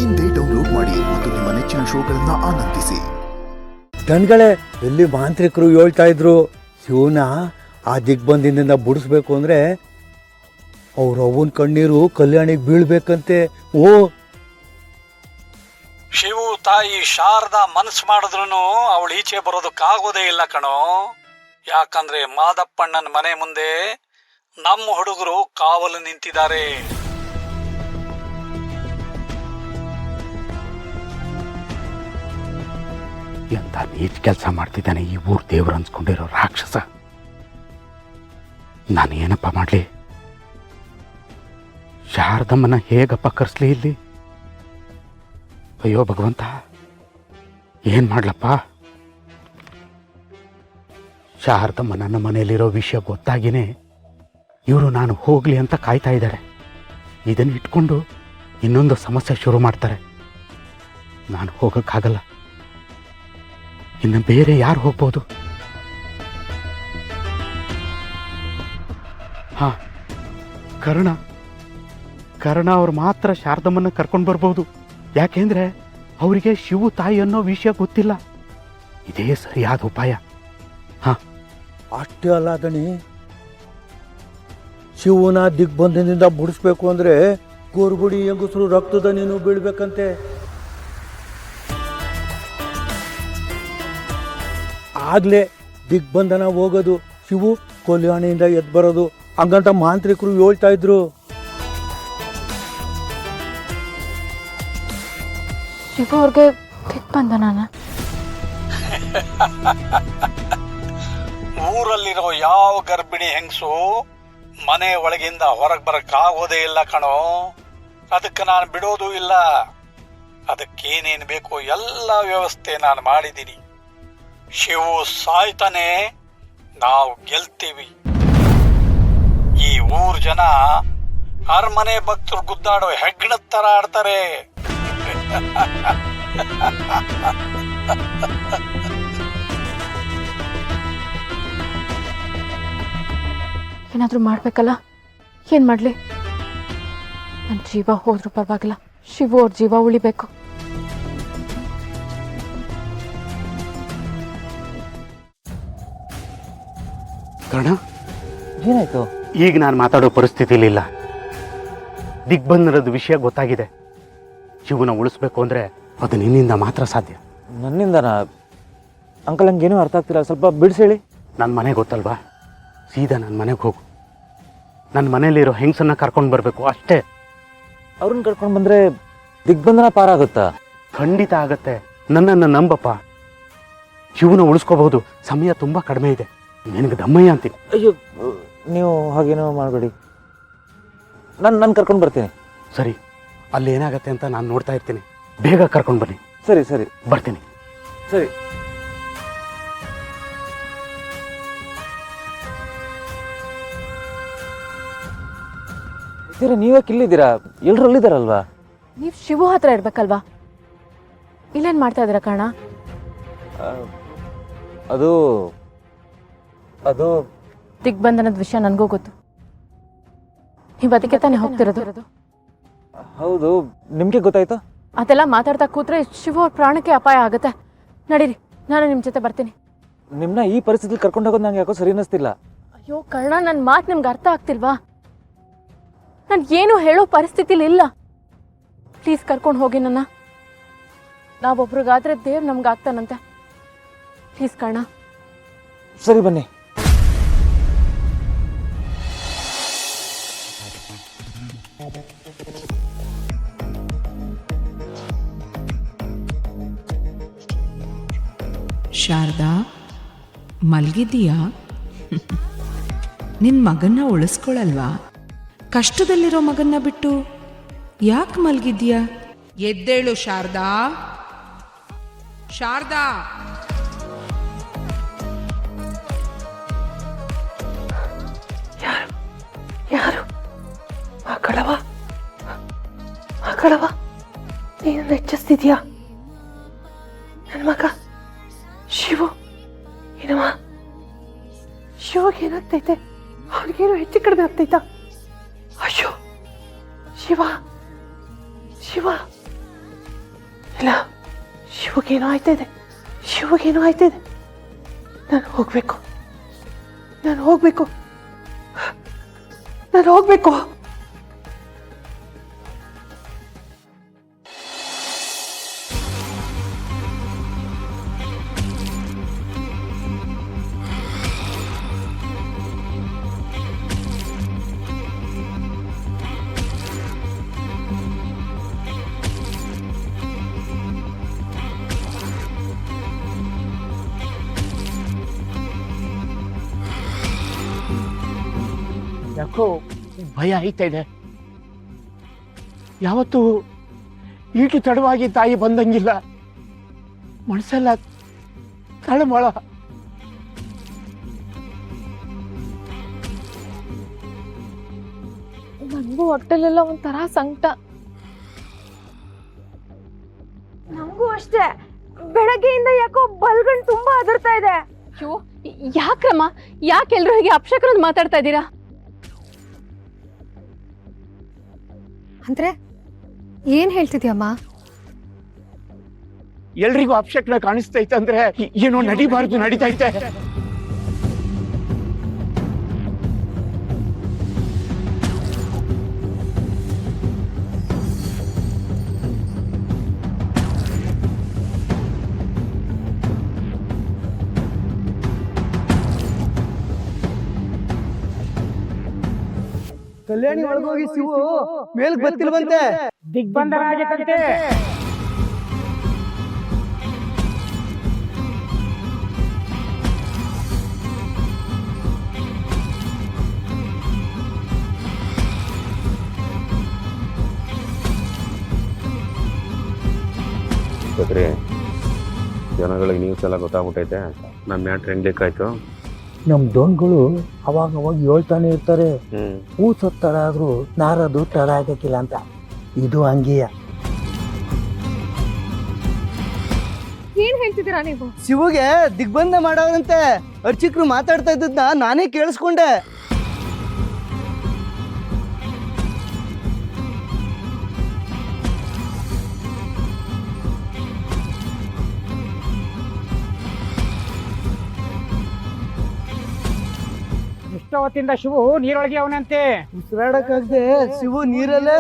ಇಂದೇ ಡೌನ್ಲೋಡ್ ಮಾಡಿ ಮತ್ತು ನಿಮ್ಮ ನೆಚ್ಚಿನ ಶೋಗಳನ್ನ ಆನಂದಿಸಿ. ದನ್ಗಳೇ, ಎಲ್ಲಿ ಮಾಂತ್ರಿಕರು ಹೇಳ್ತಾ ಇದ್ರು ಶಿವನ ಆ ದಿಗ್ಬಂಧನದಿಂದ ಬಿಡಿಸ್ಬೇಕು ಅಂದ್ರೆ ಅವ್ರ ಅವನ ಕಣ್ಣೀರು ಕಲ್ಯಾಣಿಗೆ ಬೀಳ್ಬೇಕಂತೆ. ಓ, ಶಿವು ತಾಯಿ ಶಾರದಾ ಮನಸ್ಸು ಮಾಡಿದ್ರು ಅವಳು ಈಚೆ ಬರೋದಕ್ಕಾಗೋದೇ ಇಲ್ಲ ಕಣೋ. ಯಾಕಂದ್ರೆ ಮಾದಪ್ಪಣ್ಣನ ಮನೆ ಮುಂದೆ ನಮ್ಮ ಹುಡುಗರು ಕಾವಲು ನಿಂತಿದ್ದಾರೆ. ಎಂತ ನೀಚ ಕೆಲಸ ಮಾಡ್ತಿದ್ದಾನೆ ಈ ಊರ್ ದೇವ್ರು ಅನ್ಸ್ಕೊಂಡಿರೋ ರಾಕ್ಷಸ. ನಾನು ಏನಪ್ಪ ಮಾಡ್ಲಿ? ಶಾರದಮ್ಮನ ಹೇಗಪ್ಪ ಕರ್ಸ್ಲಿ ಇಲ್ಲಿ? ಅಯ್ಯೋ ಭಗವಂತ, ಏನ್ ಮಾಡ್ಲಪ್ಪ? ಶಾರದಮ್ಮ ನನ್ನ ಮನೆಯಲ್ಲಿರೋ ವಿಷಯ ಗೊತ್ತಾಗಿನೇ ಇವರು ನಾನು ಹೋಗ್ಲಿ ಅಂತ ಕಾಯ್ತಾ ಇದ್ದಾರೆ. ಇದನ್ನ ಇಟ್ಕೊಂಡು ಇನ್ನೊಂದು ಸಮಸ್ಯೆ ಶುರು ಮಾಡ್ತಾರೆ. ನಾನು ಹೋಗಕ್ಕಾಗಲ್ಲ. ಇನ್ನು ಬೇರೆ ಯಾರು ಹೋಗ್ಬೋದು? ಹಾ, ಕರ್ಣ ಅವ್ರು ಮಾತ್ರ ಶಾರದಮ್ಮನ್ನ ಕರ್ಕೊಂಡು ಬರ್ಬೋದು. ಯಾಕೆಂದ್ರೆ ಅವರಿಗೆ ಶಿವು ತಾಯಿ ಅನ್ನೋ ವಿಷಯ ಗೊತ್ತಿಲ್ಲ. ಇದೇ ಸರಿಯಾದ ಉಪಾಯ. ಹಾ, ಅಷ್ಟೇ ಅಲ್ಲ ದಣಿ, ಶಿವನ ದಿಗ್ಬಂಧನದಿಂದ ಬಿಡಿಸ್ಬೇಕು ಅಂದ್ರೆ ಗೋರ್ಗುಡಿ ಹೆಂಗಸರು ರಕ್ತದ ನೀನು ಬೀಳ್ಬೇಕಂತೆ. ಆಗ್ಲೇ ದಿಗ್ಬಂಧನ ಹೋಗೋದು, ಶಿವು ಕಲ್ಯಾಣಿಯಿಂದ ಎದ್ದು ಬರೋದು, ಹಂಗಂತ ಮಾಂತ್ರಿಕರು ಹೇಳ್ತಾ ಇದ್ರು. ಶಿವು ಅವ್ರಿಗೆ ದಿಗ್ಬಂಧನ? ಊರಲ್ಲಿರೋ ಯಾವ ಗರ್ಭಿಣಿ ಹೆಂಗಸು ಮನೆ ಒಳಗಿಂದ ಹೊರಗೆ ಬರಕ್ಕಾಗೋದೇ ಇಲ್ಲ ಕಣೋ. ಅದಕ್ಕೆ ನಾನು ಬಿಡೋದು ಇಲ್ಲ. ಅದಕ್ಕೇನೇನು ಬೇಕೋ ಎಲ್ಲ ವ್ಯವಸ್ಥೆ ನಾನು ಮಾಡಿದ್ದೀನಿ. ಶಿವು ಸಾಯ್ತಾನೆ, ನಾವು ಗೆಲ್ತೀವಿ. ಈ ಊರ್ ಜನ ಅರಮನೆ ಭಕ್ತರು ಗುದ್ದಾಡೋ ಹೆಗ್ಗಣದ ತರ ಆಡ್ತಾರೆ. ಏನಾದ್ರೂ ಮಾಡ್ಬೇಕಲ್ಲ. ಏನ್ ಮಾಡ್ಲಿ? ನನ್ನ ಜೀವ ಹೋದ್ರೂ ಪರವಾಗಿಲ್ಲ, ಶಿವು ಅವ್ರ ಜೀವ ಉಳಿಬೇಕು. ಕರ್ಣ, ಏನಾಯ್ತು? ಈಗ ನಾನು ಮಾತಾಡೋ ಪರಿಸ್ಥಿತಿಲಿ ಇಲ್ಲ. ದಿಗ್ಬಂಧನದ ವಿಷಯ ಗೊತ್ತಾಗಿದೆ. ಶಿವನ ಉಳಿಸ್ಬೇಕು ಅಂದ್ರೆ ಅದು ನಿನ್ನಿಂದ ಮಾತ್ರ ಸಾಧ್ಯ. ನನ್ನಿಂದನ? ಅಂಕಲ್, ಹಂಗೇನೂ ಅರ್ಥ ಆಗ್ತಿಲ್ಲ, ಸ್ವಲ್ಪ ಬಿಡಿಸೇಳಿ. ನನ್ನ ಮನೆ ಗೊತ್ತಲ್ವಾ? ಸೀದಾ ನನ್ನ ಮನೆಗೆ ಹೋಗು. ನನ್ನ ಮನೇಲಿರೋ ಹೆಂಗಸನ್ನ ಕರ್ಕೊಂಡು ಬರಬೇಕು ಅಷ್ಟೇ. ಅವ್ರನ್ನ ಕರ್ಕೊಂಡು ಬಂದ್ರೆ ದಿಗ್ಬಂಧನ ಪಾರಾಗುತ್ತಾ? ಖಂಡಿತ ಆಗತ್ತೆ. ನನ್ನನ್ನು ನಂಬಪ್ಪ. ಶಿವನ ಉಳಿಸ್ಕೋಬಹುದು. ಸಮಯ ತುಂಬಾ ಕಡಿಮೆ ಇದೆ. ನಿನಗೆ ದಮ್ಮಯ್ಯ ಅಂತೀನಿ. ಅಯ್ಯೋ, ನೀವು ಹಾಗೇನೋ ಮಾಡಬೇಡಿ. ನಾನು ಕರ್ಕೊಂಡು ಬರ್ತೀನಿ. ಸರಿ, ಅಲ್ಲಿ ಏನಾಗತ್ತೆ ಅಂತ ನಾನು ನೋಡ್ತಾ ಇರ್ತೀನಿ. ಬೇಗ ಕರ್ಕೊಂಡು ಬನ್ನಿ. ಸರಿ ಸರಿ, ಬರ್ತೀನಿ. ಸರಿ. ನೀವೇ ಇಲ್ಲಿದ್ದೀರಾ? ಎಲ್ರು ಅಲ್ಲಿದ್ದಾರಲ್ವಾ? ನೀವ್ ಶಿವು ಹತ್ರ ಇರ್ಬೇಕಲ್ವಾ? ಇಲ್ಲೇನ್ ಮಾಡ್ತಾ ಇದೀರ ಕರ್ಣ? ಅದು ದಿಗ್ಬಂಧನದ ವಿಷಯ ನನ್ಗೂ ಗೊತ್ತು. ನೀವ್ ಅದಕ್ಕೆ ತಾನೇ ಹೋಗ್ತಿರೋದು? ಹೌದು, ನಿಮ್ಗೆ ಗೊತ್ತಾಯ್ತು? ಅದೆಲ್ಲ ಮಾತಾಡ್ತಾ ಕೂತ್ರೆ ಶಿವು ಅವ್ರ ಪ್ರಾಣಕ್ಕೆ ಅಪಾಯ ಆಗತ್ತೆ. ನಡೀರಿ, ನಾನು ನಿಮ್ ಜೊತೆ ಬರ್ತೀನಿ. ನಿಮ್ನ ಈ ಪರಿಸ್ಥಿತಿಲಿ ಕರ್ಕೊಂಡು ಹೋಗೋದು ನಂಗೆ ಯಾಕೋ ಸರಿ ಅನ್ನಿಸ್ತಿಲ್ಲ. ಅಯ್ಯೋ ಕರ್ಣ, ನನ್ ಮಾತು ನಿಮ್ಗೆ ಅರ್ಥ ಆಗ್ತಿಲ್ವಾ? ನಾನು ಏನು ಹೇಳೋ ಪರಿಸ್ಥಿತಿಲಿ ಇಲ್ಲ. ಪ್ಲೀಸ್ ಕರ್ಕೊಂಡು ಹೋಗಿ ನನ್ನ. ನಾವೊಬ್ರಿಗಾದ್ರೆ ದೇವ್ ನಮ್ಗಾಗ್ತಾನಂತೆ. ಪ್ಲೀಸ್ ಕರ್ಣ. ಸರಿ, ಬನ್ನಿ. ಶಾರದಾ, ಮಲ್ಗಿದ್ದೀಯಾ? ನಿನ್ನ ಮಗನ್ನ ಉಳಿಸ್ಕೊಳಲ್ವಾ? ಕಷ್ಟದಲ್ಲಿರೋ ಮಗನ್ನ ಬಿಟ್ಟು ಯಾಕೆ ಮಲ್ಗಿದ್ದೀಯಾ? ಎದ್ದೇಳು ಶಾರದಾ. ಶಾರದಾ, ಯಾರು? ಮಗಳವ, ನೀನು ಹೆಚ್ಚಿಸ್ತಿದ್ಯಾ? ನನ್ನ ಮಗ ಶಿವು ಏನಮ್ಮ? ಶಿವಗೆ ಏನಾಗ್ತೈತೆ? ಅವ್ರಿಗೇನು ಹೆಚ್ಚು ಕಡಿಮೆ ಆಗ್ತೈತಾ? ಅಯ್ಯೋ ಶಿವ ಶಿವ ಇಲ್ಲ, ಶಿವಗೇನೋ ಆಯ್ತಿದೆ, ಶಿವಗೇನೋ ಆಯ್ತಿದೆ. ನಾನು ಹೋಗ್ಬೇಕು, ನಾನು ಹೋಗ್ಬೇಕು, ನಾನು ಹೋಗ್ಬೇಕು. ಯಾಕೋ ಭಯ ಆಯ್ತಾ ಇದೆ. ಯಾವತ್ತೂ ಈಟು ತಡವಾಗಿ ತಾಯಿ ಬಂದಂಗಿಲ್ಲ. ಮನಸ್ಸೆಲ್ಲ ತಳಮಳ. ನನಗೂ ಹೊಟ್ಟೆಲೆಲ್ಲ ಒಂಥರ ಸಂಕಟ. ನಮಗೂ ಅಷ್ಟೇ. ಬೆಳಗ್ಗೆಯಿಂದ ಯಾಕೋ ಬಲ್ಗಣ್ ತುಂಬಾ ಅದರ್ತಾ ಇದೆ. ಅಯ್ಯೋ, ಯಾಕ್ರಮ್ಮ, ಯಾಕೆಲ್ರು ಹೀಗೆ ಅಪಶಕರನ್ ಮಾತಾಡ್ತಾ ಇದ್ದೀರಾ? ಅಂದ್ರೆ ಏನ್ ಹೇಳ್ತಿದ್ಯಮ್ಮ? ಎಲ್ರಿಗೂ ಅಪಶಕ್ನ ಕಾಣಿಸ್ತೈತೆ ಅಂದ್ರೆ ಏನೋ ನಡಿಬಾರ್ದು ನಡೀತೈತೆ. ಕಲ್ಯಾಣಿ ಒಳಗೋಗಿ ಶಿವು ಮೇಲ್ ಬರ್ತಿಲ್ವಂತೆ. ದಿಗ್ಬಂಧನ ಆಗೈತಂತೆ. ಜನಗಳಿಗೆ ನ್ಯೂಸ್ ಎಲ್ಲ ಗೊತ್ತಾಗ್ಬಿಟ್ಟೈತೆ. ನಮ್ಮ ಮ್ಯಾಟ್ರ್ ಹೆಂಗ್ ಬೇಕಾಯ್ತು? ನಮ್ ದೋನ್ಗಳು ಅವಾಗ ಅವಾಗ ಹೇಳ್ತಾನೆ ಇರ್ತಾರೆ, ಹೂ ತಡ ಆದ್ರೂ ನಾರದು ತಡ ಆಗಕ್ಕಿಲ್ಲ ಅಂತ. ಇದು ಹಂಗೆಯ. ಏನ್ ಹೇಳ್ತಿದ್ದೀರಾ ನೀವು? ಶಿವುಗೆ ದಿಗ್ಬಂಧ ಮಾಡೋದಂತೆ ಅರ್ಚಕರು ಮಾತಾಡ್ತಾ ಇದ್ದದ್ನ ನಾನೇ ಕೇಳಿಸ್ಕೊಂಡೆ. ಇಷ್ಟೊತ್ತಿಂದ ಶಿವು ನೀರೊಳಗೆ ಅವನಂತೆ. ಉಸಿರಾಡಕ್ಕಾಗದೆ ಶಿವು ನೀರಲ್ಲೇ